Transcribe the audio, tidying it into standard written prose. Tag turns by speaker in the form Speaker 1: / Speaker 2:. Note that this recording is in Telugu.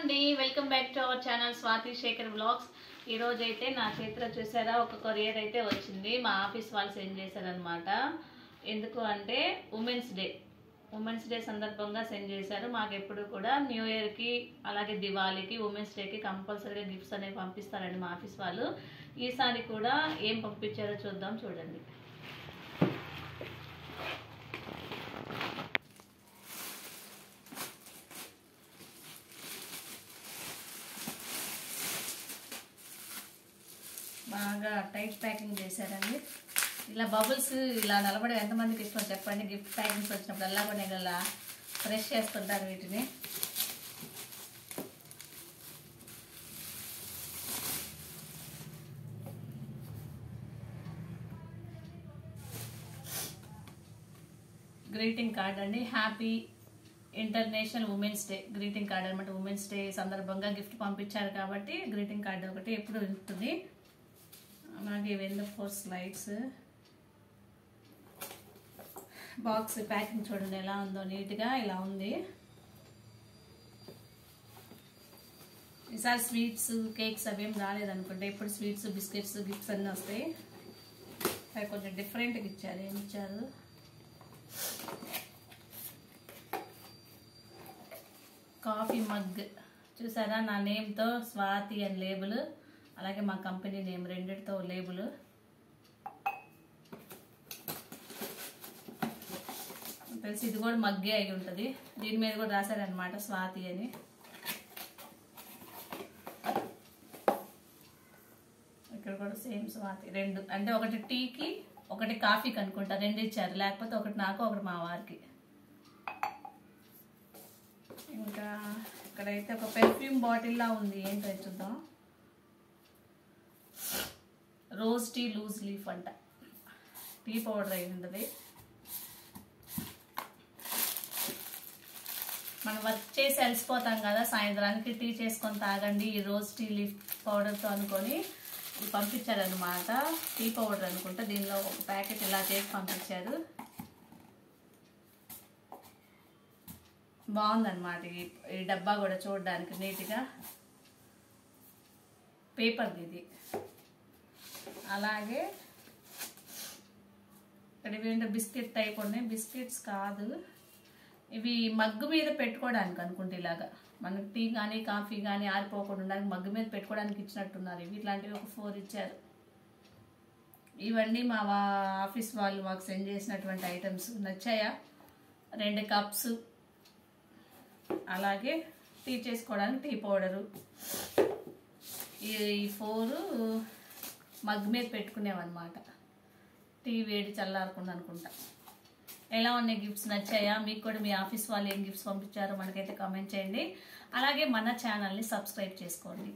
Speaker 1: అండి, welcome back to our channel Swathi Shekar vlogs. ఈ రోజు అయితే నా చేతిలో చూసారా ఒక కొరియర్ అయితే వచ్చింది. మా ఆఫీస్ వాళ్ళు సెండ్ చేశారనమాట. ఎందుకు అంటే ఉమెన్స్ డే సందర్భంగా సెండ్ చేశారు. మాకు ఎప్పుడు కూడా న్యూ ఇయర్కి అలాగే దివాళీకి ఉమెన్స్ డేకి కంపల్సరీగా గిఫ్ట్స్ అనేవి పంపిస్తారండి మా ఆఫీస్ వాళ్ళు. ఈసారి కూడా ఏం పంపించారో చూద్దాం, చూడండి. బాగా టైట్ ప్యాకింగ్ చేశారండి. ఇలా బబుల్స్ ఇలా నిలబడి ఎంతమందికి ఇష్టం చెప్పండి. గిఫ్ట్ ప్యాకింగ్స్ వచ్చినప్పుడు అలా కూడా నేను ఇలా ఫ్రెష్ చేస్తుంటాను వీటిని. గ్రీటింగ్ కార్డ్ అండి. Happy international women's day greeting card అనమాట. ఉమెన్స్ డే సందర్భంగా గిఫ్ట్ పంపించారు కాబట్టి గ్రీటింగ్ కార్డ్ ఒకటి ఎప్పుడు ఉంటుంది. అలాగే వెంద 4 స్లైడ్స్. బాక్స్ ప్యాకింగ్ చూడండి ఎలా ఉందో, నీట్గా ఇలా ఉంది. ఈసారి స్వీట్స్ కేక్స్ అవేం రాలేదనుకుంటే, ఇప్పుడు స్వీట్స్ బిస్కెట్స్ గిఫ్ట్స్ అన్నీ వస్తాయి. అది కొంచెం డిఫరెంట్గా ఇచ్చారు. ఏమి ఇచ్చారు, కాఫీ మగ్ చూసారా, నా నేమ్తో స్వాతి అని లేబుల్, అలాగే మా కంపెనీ నేమ్ రెండిటితో లేబుల్. తెలిసి ఇది కూడా మగ్గే అయి ఉంటుంది. దీని మీద కూడా రాశారనమాట స్వాతి అని. ఇక్కడ కూడా సేమ్ స్వాతి. రెండు అంటే ఒకటి టీకి ఒకటి కాఫీకి అనుకుంటా, రెండు ఇచ్చారు. లేకపోతే ఒకటి నాకు ఒకటి మా వారికి. ఇంకా ఇక్కడైతే ఒక పెర్ఫ్యూమ్ బాటిల్లా ఉంది. ఏంటో చూద్దాం. రోజ్ టీ లూజ్ లీఫ్ అంట. టీ పౌడర్ అయి ఉంటుంది. మనం వర్క్ చేసి అలసిపోతాం కదా, సాయంత్రానికి టీ చేసుకొని తాగండి ఈ రోజ్ టీ లీఫ్ పౌడర్తో అనుకొని పంపించారనమాట. టీ పౌడర్ అనుకుంటా. దీనిలో ఒక ప్యాకెట్ ఇలా చేసి పంపించారు. బాగుందన్నమాట ఈ డబ్బా కూడా చూడడానికి నీట్గా. పేపర్ది ఇది. అలాగే ఇక్కడ ఇవి బిస్కెట్ టైప్ ఉన్నాయి. బిస్కెట్స్ కాదు ఇవి, మగ్గు మీద పెట్టుకోవడానికి అనుకుంటే. ఇలాగా మనకి టీ కానీ కాఫీ కానీ ఆరిపోకుండా ఉండడానికి మగ్గు మీద పెట్టుకోవడానికి ఇచ్చినట్టున్నారు. ఇవి ఇట్లాంటివి ఒక 4 ఇచ్చారు. ఇవన్నీ మా ఆఫీస్ వాళ్ళు మాకు సెండ్ చేసినటువంటి ఐటమ్స్. నచ్చాయా? 2 కప్స్, అలాగే టీ చేసుకోవడానికి టీ పౌడరు. ఈ 4 మగ్ మీద పెట్టుకునేవన్నమాట. టీ వేడి చల్లారకుండా అనుకుంటా. ఎలా ఉన్నాయి గిఫ్ట్స్? నచ్చాయా? మీకు కూడా మీ ఆఫీస్ వాళ్ళు ఏం గిఫ్ట్స్ పంపించారో మనకైతే కామెంట్ చేయండి. అలాగే మన ఛానల్ని సబ్స్క్రైబ్ చేసుకోండి.